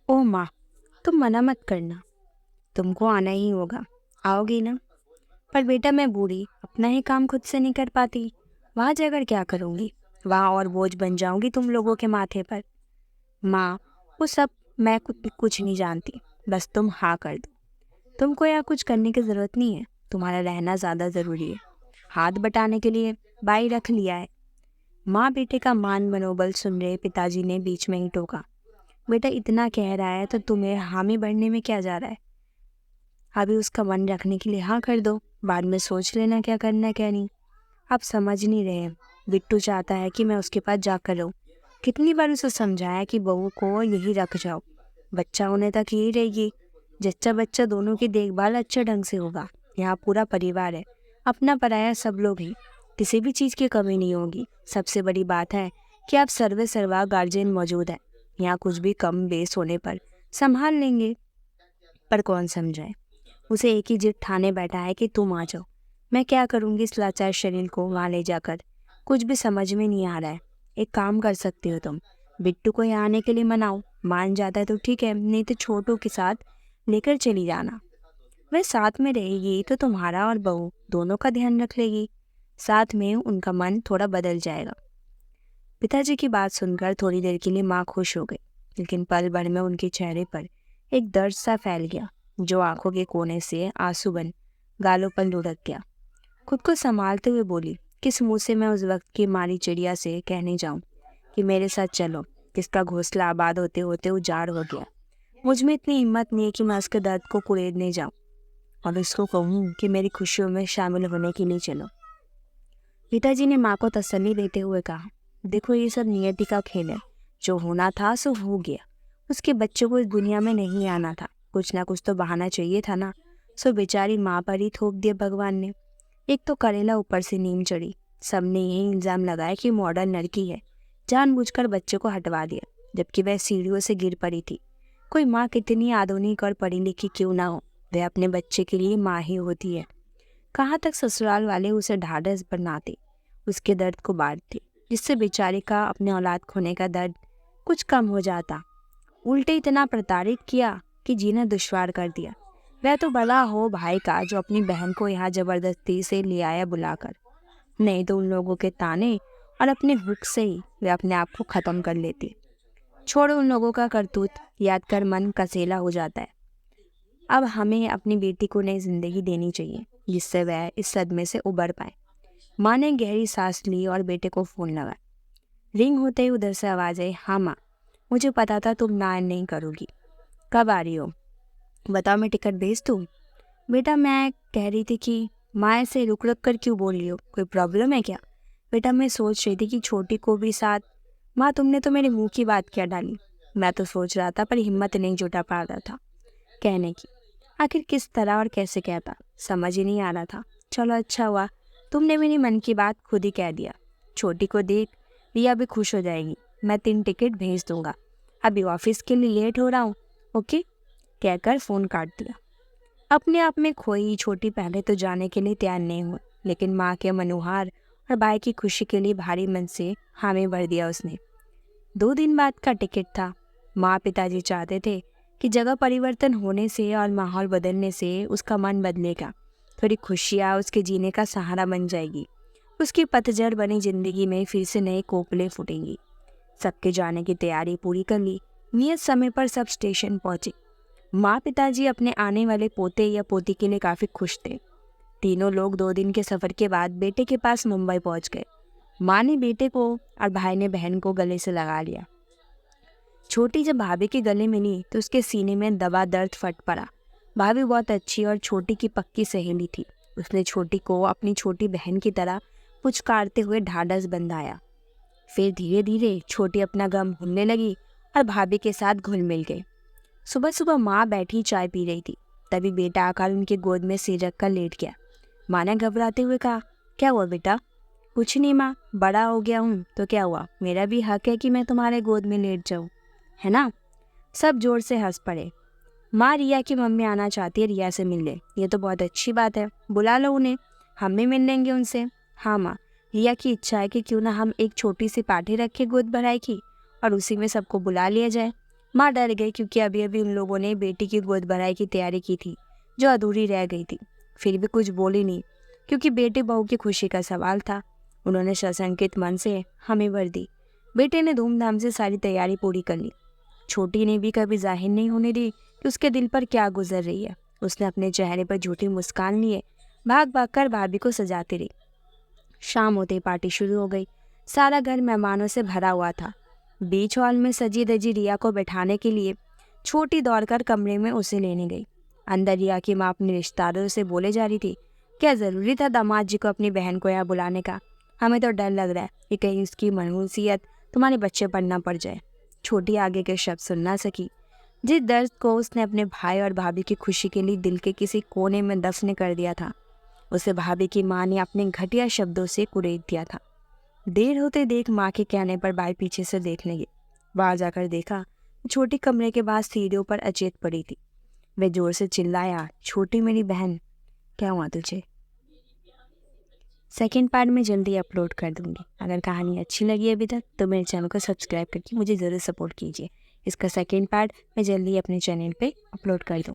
ओह माँ, तुम मना मत करना, तुमको आना ही होगा, आओगी ना? पर बेटा मैं बूढ़ी अपना ही काम खुद से नहीं कर पाती, वहाँ जाकर क्या करूँगी? वहाँ और बोझ बन जाऊंगी तुम लोगों के माथे पर। माँ, वो सब मैं कुछ नहीं जानती, बस तुम हाँ कर दो। तुमको यहाँ कुछ करने की ज़रूरत नहीं है, तुम्हारा रहना ज़्यादा ज़रूरी है। हाथ बटाने के लिए बाई रख लिया है। माँ बेटे का मान मनोबल सुन रहे पिताजी ने बीच में ही टोका। बेटा इतना कह रहा है तो तुम्हें हामी भरने में क्या जा रहा है? अभी उसका मन रखने के लिए हाँ कर दो, बाद में सोच लेना क्या करना है क्या नहीं। आप समझ नहीं रहे, बिट्टू चाहता है कि मैं उसके पास जाकर रहूं। कितनी बार उसे समझाया कि बहू को यही रख जाओ, बच्चा होने तक यही रहेगी। जच्चा बच्चा दोनों की देखभाल अच्छे ढंग से होगा। यहाँ पूरा परिवार है, अपना पराया सब लोग हैं, किसी भी चीज़ की कमी नहीं होगी। सबसे बड़ी बात है कि आप सर्वे सर्वा गार्जियन मौजूद है, यहाँ कुछ भी कम बेस होने पर संभाल लेंगे। पर कौन समझाए, उसे एक ही जिद ठाने बैठा है कि तुम आ जाओ। मैं क्या करूँगी इस लाचार शरीर को वहाँ ले जाकर? कुछ भी समझ में नहीं आ रहा है। एक काम कर सकती हो तुम, बिट्टू को यहाँ आने के लिए मनाओ, मान जाता है तो ठीक है, नहीं तो छोटू के साथ लेकर चली जाना। वह साथ में रहेगी तो तुम्हारा और बहू दोनों का ध्यान रख लेगी, साथ में उनका मन थोड़ा बदल जाएगा। पिताजी की बात सुनकर थोड़ी देर के लिए माँ खुश हो गई, लेकिन पल भर में उनके चेहरे पर एक दर्द सा फैल गया, जो आंखों के कोने से आंसू बन गालों पर लुढ़क गया। खुद को संभालते हुए बोली, किस मुंह से मैं उस वक्त की मारी चिड़िया से कहने जाऊं कि मेरे साथ चलो, जिसका घोंसला आबाद होते होते उजाड़ हो गया। मुझ में इतनी हिम्मत नहीं है कि मैं उसके दर्द को कुरेदने जाऊं और उसको कहूं कि मेरी खुशियों में शामिल होने के लिए चलो। पिताजी ने माँ को तसल्ली देते हुए कहा, देखो ये सब नियति का खेल है, जो होना था सो हो गया। उसके बच्चों को इस दुनिया में नहीं आना था, कुछ ना कुछ तो बहाना चाहिए था ना। सो बेचारी माँ पर ही थोप दिया भगवान ने। एक तो करेला ऊपर से नीम चढ़ी। सबने यही इल्जाम लगाया कि मॉडर्न लड़की है, जानबूझकर बच्चे को हटवा दिया, जबकि वह सीढ़ियों से गिर पड़ी थी। कोई माँ कितनी आधुनिक और पढ़ी लिखी क्यों ना हो, वह अपने बच्चे के लिए माँ ही होती है। कहाँ तक ससुराल वाले उसे ढाढ़स बनाते, उसके दर्द को बांटते, जिससे बेचारे का अपने औलाद खोने का दर्द कुछ कम हो जाता। उल्टे इतना प्रताड़ित किया कि जीना दुश्वार कर दिया। वह तो भला हो भाई का जो अपनी बहन को यहाँ जबरदस्ती से ले आया बुलाकर, नहीं तो उन लोगों के ताने और अपने हुक से ही वे अपने आप को खत्म कर लेती। छोड़ो उन लोगों का करतूत, याद कर मन कसेला हो जाता है। अब हमें अपनी बेटी को नई जिंदगी देनी चाहिए, जिससे वह इस सदमे से उबर पाए। माँ ने गहरी सांस ली और बेटे को फोन लगाया। रिंग होते ही उधर से आवाज आई, हाँ माँ, मुझे पता था तुम ना नहीं करोगी। कब आ रही हो? बताओ, मैं टिकट भेज दूँ? बेटा मैं कह रही थी कि माँ ऐसे रुक रुक कर क्यों बोल रही हो, कोई प्रॉब्लम है क्या? बेटा मैं सोच रही थी कि छोटी को भी साथ। माँ तुमने तो मेरे मुंह की बात क्या डाली? मैं तो सोच रहा था पर हिम्मत नहीं जुटा पा रहा था कहने की। आखिर किस तरह और कैसे कहता, समझ ही नहीं आ रहा था। चलो अच्छा हुआ तुमने मेरी मन की बात खुद ही कह दिया। छोटी को देख रिया भी खुश हो जाएगी। मैं 3 टिकट भेज दूंगा, अभी ऑफिस के लिए लेट हो रहा हूँ। ओके कहकर फ़ोन काट दिया। अपने आप में खोई छोटी पहले तो जाने के लिए तैयार नहीं हुई, लेकिन माँ के मनोहार और भाई की खुशी के लिए भारी मन से हामी भर दिया उसने। 2 दिन बाद का टिकट था। माँ पिताजी चाहते थे कि जगह परिवर्तन होने से और माहौल बदलने से उसका मन बदलेगा, थोड़ी खुशियाँ उसके जीने का सहारा बन जाएगी। उसकी पतझड़ बनी जिंदगी में फिर से नए कोपले फूटेंगी। सबके जाने की तैयारी पूरी कर ली। नियत समय पर सब स्टेशन पहुंचे। माँ पिताजी अपने आने वाले पोते या पोती के लिए काफी खुश थे। तीनों लोग 2 दिन के सफर के बाद बेटे के पास मुंबई पहुंच गए। माँ ने बेटे को और भाई ने बहन को गले से लगा लिया। छोटी जब भाभी के गले मिली तो उसके सीने में दबा दर्द फट पड़ा। भाभी बहुत अच्छी और छोटी की पक्की सहेली थी। उसने छोटी को अपनी छोटी बहन की तरह पुचकारते हुए ढाढ़स बंधाया। फिर धीरे धीरे छोटी अपना गम भूलने लगी और भाभी के साथ घुल मिल गई। सुबह सुबह माँ बैठी चाय पी रही थी, तभी बेटा आकर उनके गोद में सिर रख कर लेट गया। माँ ने घबराते हुए कहा, क्या हुआ बेटा? कुछ नहीं माँ, बड़ा हो गया हूँ तो क्या हुआ, मेरा भी हक है कि मैं तुम्हारे गोद में लेट जाऊँ, है ना? सब जोर से हंस पड़े। माँ रिया की मम्मी आना चाहती है, रिया से मिल ले। ये तो बहुत अच्छी बात है, बुला लो उन्हें, हम भी मिल लेंगे उनसे। हाँ माँ, रिया की इच्छा है कि क्यों ना हम एक छोटी सी पार्टी रखें गोद भराई की और उसी में सबको बुला लिया जाए। माँ डर गई क्योंकि अभी अभी उन लोगों ने बेटी की गोद भराई की तैयारी की थी जो अधूरी रह गई थी। फिर भी कुछ बोली नहीं क्योंकि बेटी बहू की खुशी का सवाल था। उन्होंने सशंकित मन से हमें भर दी। बेटे ने धूमधाम से सारी तैयारी पूरी कर ली। छोटी ने भी कभी जाहिर नहीं होने दी कि उसके दिल पर क्या गुजर रही है। उसने अपने चेहरे पर झूठी मुस्कान लिए भाग भाग कर भाभी को सजाती रही। शाम होते ही पार्टी शुरू हो गई। सारा घर मेहमानों से भरा हुआ था। बीच हॉल में सजी धजी रिया को बैठाने के लिए छोटी दौड़कर कमरे में उसे लेने गई। अंदर रिया की माँ अपने रिश्तेदारों से बोले जा रही थी, क्या ज़रूरी था दामाद जी को अपनी बहन को यहाँ बुलाने का? हमें तो डर लग रहा है कि कहीं उसकी मनहूसियत तुम्हारे बच्चे पर ना पड़ जाए। छोटी आगे के शब्द सुन ना सकी। जिस दर्द को उसने अपने भाई और भाभी की खुशी के लिए दिल के किसी कोने में दफन कर दिया था, उसे भाभी की माँ ने अपने घटिया शब्दों से कुरेद दिया था। देर होते देख माँ के कहने पर भाई पीछे से देखने गए। बाहर जाकर देखा, छोटी कमरे के पास सीढ़ियों पर अचेत पड़ी थी। वे जोर से चिल्लाया, छोटी मेरी बहन, क्या हुआ तुझे? सेकेंड पार्ट में जल्दी अपलोड कर दूंगी। अगर कहानी अच्छी लगी अभी तक तो मेरे चैनल को सब्सक्राइब करके मुझे ज़रूर सपोर्ट कीजिए। इसका सेकेंड पार्ट मैं जल्दी अपने चैनल पे अपलोड कर दूँ।